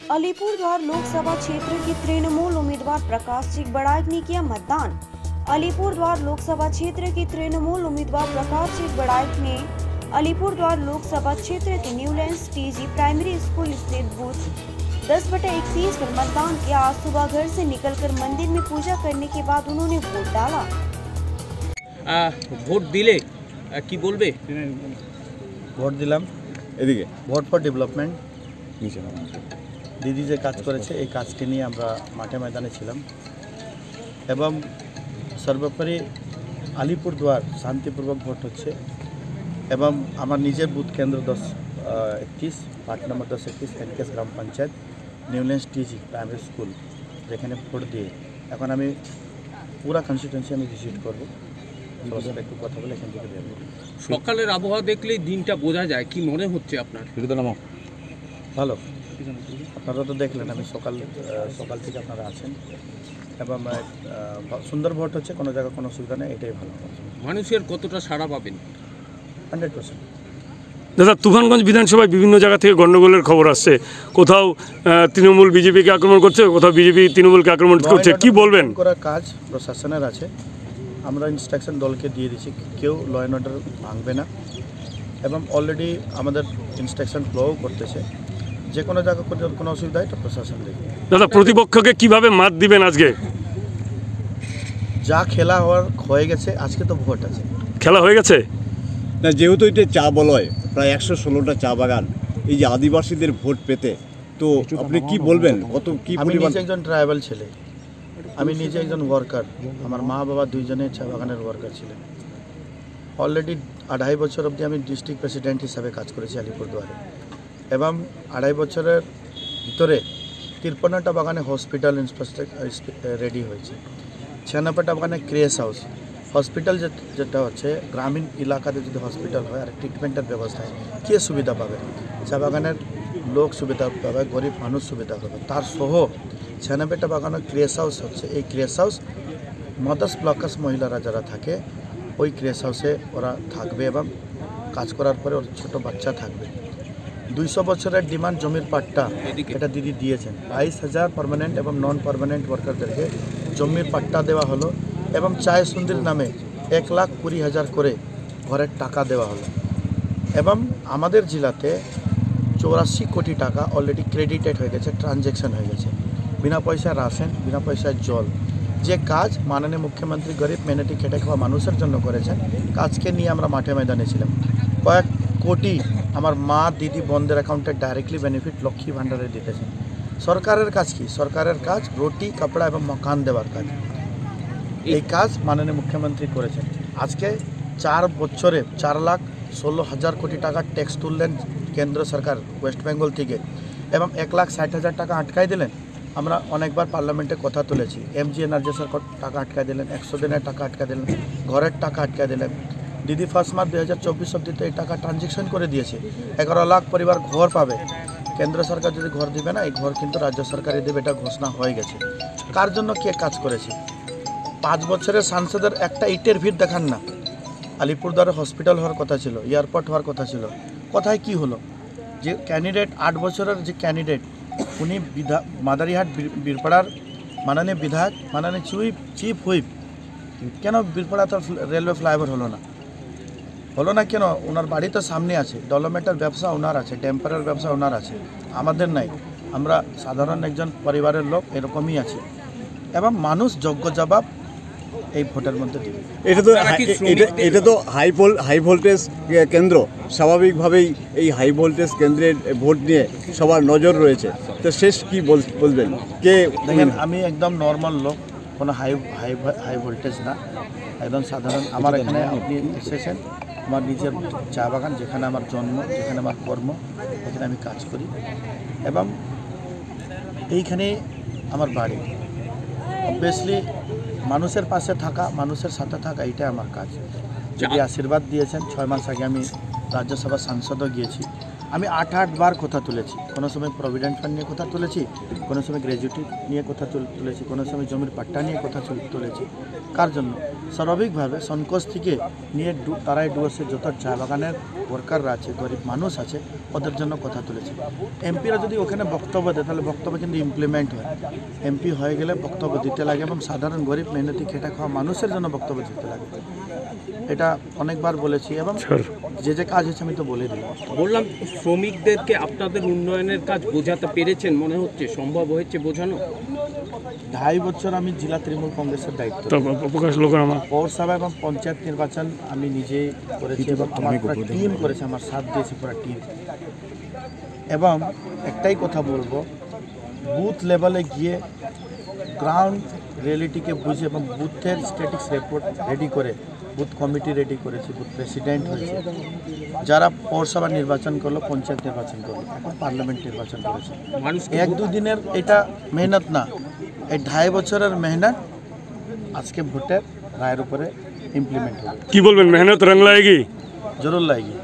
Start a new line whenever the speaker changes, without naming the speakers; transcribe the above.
अलीपुरद्वार लोकसभा क्षेत्र के तृणमूल उम्मीदवार प्रकाश चिकबड़ाइक ने किया मतदान। अलीपुरद्वार लोकसभा क्षेत्र के तृणमूल उम्मीदवार प्रकाश चिकबड़ाइक ने अलीपुरद्वार लोकसभा क्षेत्र के न्यूलैंड्स टीजी प्राइमरी स्कूल स्थित बूथ 10/31 पर मतदान किया। आज सुबह घर से निकलकर मंदिर में पूजा करने के बाद उन्होंने वोट डाला।
ভোট দিলে কি বলবে?
ভোট দিলাম, এদিকে ভোট ফর ডেভেলপমেন্ট। দিদি যে কাজ করেছে এই কাজকে নিয়ে আমরা মাঠে ময়দানে ছিলাম এবং সর্বোপরি আলিপুরদুয়ার শান্তিপূর্বক ভোট হচ্ছে এবং আমার নিজের বুথ কেন্দ্র 10-31 পার্ট নম্বর 10-31 এনকেএস গ্রাম panchayat Newlands TG primary school, যেখানে ভোট দিয়ে এখন আমি পুরা কনস্টিটুয়েন্সি আমি ভিজিট করবো। একটু কথা বলে এখান থেকে বেরোবো।
সকালের আবহাওয়া দেখলেই দিনটা বোঝা যায়, কি মনে হচ্ছে আপনার?
ভালো, আপনারা তো দেখলেন আমি সকাল থেকে আপনারা আছেন এবং সুন্দর ভোট হচ্ছে, কোনো জায়গায় কোনো অসুবিধা নেই, এটাই ভালো।
মানুষের কতটা সাড়া পাবেন?
100%।
দাদা, তুফানগঞ্জ বিধানসভায় বিভিন্ন জায়গা থেকে গন্ডগোলের খবর আসছে, কোথাও তৃণমূল বিজেপিকে আক্রমণ করছে, কোথাও বিজেপি তৃণমূলকে আক্রমণ করছে, কি বলবেন?
করার কাজ প্রশাসনের আছে, আমরা ইনস্ট্রাকশন দলকে দিয়ে দিচ্ছি, কেউ ল অ্যান্ড অর্ডার ভাঙবে না এবং অলরেডি আমাদের ইনস্ট্রাকশন ফ্লোও করতেছে। যে কোনো জায়গা কোনো অসুবিধা এটা প্রশাসন দেখবে।
দাদা, প্রতিপক্ষকে কিভাবে মাত দিবেন আজকে?
যা খেলা হয়ে গেছে, আজকে তো ভোট আছে,
খেলা হয়ে গেছে
না, যেহেতু এটা চা বলয়, প্রায় 116টা চা বাগান, এই যে আদিবাসীদের ভোট পেতে, তো আপনি কি বলবেন?
আমি নিজে একজন ট্রাইবাল ছেলে, আমি নিজে একজন ওয়ার্কার, আমার মা বাবা দুইজনে চা বাগানের ওয়ার্কার ছিলেন। অলরেডি 2.5 বছর অবধি আমি ডিস্ট্রিক্ট প্রেসিডেন্ট হিসাবে কাজ করেছি আলিপুরদুয়ারে এবং 2.5 বছরের ভিতরে 53টা বাগানে হসপিটাল ইনফ্রাস্ট্রাকচার রেডি হয়েছে, 96টা বাগানে ক্রেস হাউস। হসপিটাল যেটা হচ্ছে গ্রামীণ এলাকাতে যদি হসপিটাল হয় আর ট্রিটমেন্টের ব্যবস্থা হয়, কে সুবিধা পাবে? চা বাগানের লোক সুবিধা পাবে, গরিব মানুষ সুবিধা পাবে। তার সহ 96টা বাগানের ক্রেস হাউস হচ্ছে, এই ক্রেস হাউস মদার্স ব্লকার্স মহিলারা যারা থাকে ওই ক্রেস হাউসে ওরা থাকবে এবং কাজ করার পরে ওর ছোটো বাচ্চা থাকবে। 200 বছরের ডিমান্ড জমির পাট্টা, এটা দিদি দিয়েছেন। 22,000 পার্মানেন্ট এবং নন পার্মানেন্ট ওয়ার্কারদেরকে জমির পাট্টা দেওয়া হলো এবং চায় সুন্দর নামে 1,20,000 করে ঘরের টাকা দেওয়া হলো এবং আমাদের জেলাতে 84 কোটি টাকা অলরেডি ক্রেডিটেড হয়ে গেছে, ট্রানজ্যাকশন হয়ে গেছে, বিনা পয়সায় রাশন, বিনা পয়সায় জল। যে কাজ মাননীয় মুখ্যমন্ত্রী গরিব মেহনতি খেটে খাওয়া মানুষের জন্য করেছেন, কাজকে নিয়ে আমরা মাঠে ময়দানে ছিলাম। কয়েক কোটি আমার মা দিদি বোনদের অ্যাকাউন্টে ডাইরেক্টলি বেনিফিট লক্ষ্মী ভাণ্ডারে দিতেছেন। সরকারের কাজ কি? সরকারের কাজ রুটি, কাপড়া এবং মকান দেওয়ার কাজ। এই কাজ মাননীয় মুখ্যমন্ত্রী করেছেন। আজকে 4 বছরে 4,16,000 কোটি টাকা ট্যাক্স তুললেন কেন্দ্র সরকার ওয়েস্ট বেঙ্গল থেকে এবং 1,60,000 টাকা আটকাই দিলেন। আমরা অনেকবার পার্লামেন্টে কথা তুলেছি, MGNRGSর টাকা আটকাই দিলেন, 100 দিনের টাকা আটকাই দিলেন, ঘরের টাকা আটকাই দিলেন। দিদি ফার্স্ট মার্চ 2024 অবধিতে এই টাকা ট্রানজ্যাকশন করে দিয়েছে। 11 লাখ পরিবার ঘর পাবে। কেন্দ্র সরকার যদি ঘর দিবে না, এই ঘর কিন্তু রাজ্য সরকারই দেবে, এটা ঘোষণা হয়ে গেছে। কার জন্য কে কাজ করেছে? 5 বছরের সাংসদের একটা ইটের ভিড় দেখান না। আলিপুরদুয়ারে হসপিটাল হওয়ার কথা ছিল, এয়ারপোর্ট হওয়ার কথা ছিল, কোথায় কি হলো? যে ক্যান্ডিডেট 8 বছরের যে ক্যান্ডিডেট, উনি মাদারিহাট বীরপাড়ার মাননীয় বিধায়ক, মাননীয় চিফ হুইপ, কেন বীরপাড়াতে রেলওয়ে ফ্লাইওভার হলো না কেন? ওনার বাড়ি তো সামনে আছে, ডেভেলপমেন্টের ব্যবসা ওনার আছে, টেম্পারের ব্যবসা ওনার আছে, আমাদের নাই। আমরা সাধারণ একজন পরিবারের লোক, এরকমই আছে এবং মানুষ যোগ্য জবাব এই ভোটের মধ্যে দিবে।
এটা তো হাই ভোল্টেজ কেন্দ্র, স্বাভাবিকভাবেই এই হাই ভোল্টেজ কেন্দ্রের ভোট নিয়ে সবার নজর রয়েছে, তো শেষ কি বলবেন? কে
দেখেন, আমি একদম নর্মাল লোক, কোনো হাই ভোল্টেজ না, একদম সাধারণ। আমার এখানে আপনি এসেছেন, আমার নিজের চা বাগান, যেখানে আমার জন্ম, যেখানে আমার কর্ম, এখানে আমি কাজ করি এবং এইখানে আমার বাড়ি। অবভিয়াসলি মানুষের পাশে থাকা, মানুষের সাথে থাকা, এইটাই আমার কাজ। যদি আশীর্বাদ দিয়েছেন, 6 মাস আগে আমি রাজ্যসভার সাংসদও গিয়েছি, আমি 8-8 বার কথা তুলেছি। কোনো সময় প্রভিডেন্ট ফান্ড নিয়ে কথা তুলেছি, কোনো সময় গ্র্যাজুইটি নিয়ে কথা তুলেছি, কোনো সময় জমির পাট্টা নিয়ে কথা তুলেছি। কার জন্য? স্বাভাবিকভাবে সংকোচ থেকে নিয়ে তারাই ডুয়ার্সের যত চা বাগানের ওয়ার্কাররা আছে, গরিব মানুষ আছে, ওদের জন্য কথা তুলেছি। এমপিরা যদি ওখানে বক্তব্য দেয় তাহলে বক্তব্য কিন্তু ইমপ্লিমেন্ট হয়। এমপি হয়ে গেলে বক্তব্য দিতে লাগে এবং সাধারণ গরিব মেহনতি খেটে খাওয়া মানুষের জন্য বক্তব্য দিতে লাগে। এটা অনেকবার বলেছি এবং যে কাজ হচ্ছে আমি তো বলে দিলাম।
বললাম শ্রমিকদেরকে আপনাদের উন্নয়নের কাজ বোঝাতে পেরেছেন, মনে হচ্ছে সম্ভব হয়েছে বোঝানো?
2.5 বছর আমি জেলা তৃণমূল কংগ্রেসের দায়িত্ব,
প্রকাশ লোক আমার
পৌরসভা এবং পঞ্চায়েত নির্বাচন আমি নিজেই করেছি এবং আমার পুরো টিম করেছে, আমার সাথ দিয়েছে পুরো টিম। এবং একটাই কথা বলবো, বুথ লেভেলে গিয়ে গ্রাউন্ড রিয়েলিটিকে বুঝে এবং বুথের স্ট্যাটিক্স রিপোর্ট রেডি করে বুথ কমিটি রেডি করেছি, বুথ প্রেসিডেন্ট হয়েছে, যারা পৌরসভা নির্বাচন করলো, পঞ্চায়েত নির্বাচন করলো, এখন পার্লামেন্ট নির্বাচন করেছে।
মানুষ
1-2 দিনের এটা মেহনত না, এই 2.5 বছরের মেহনত আজকে ভোটের রায়ের উপরে ইমপ্লিমেন্ট হবে।
কি বলবেন, মেহনত রং লাएगी?
জরুর লাগেगी।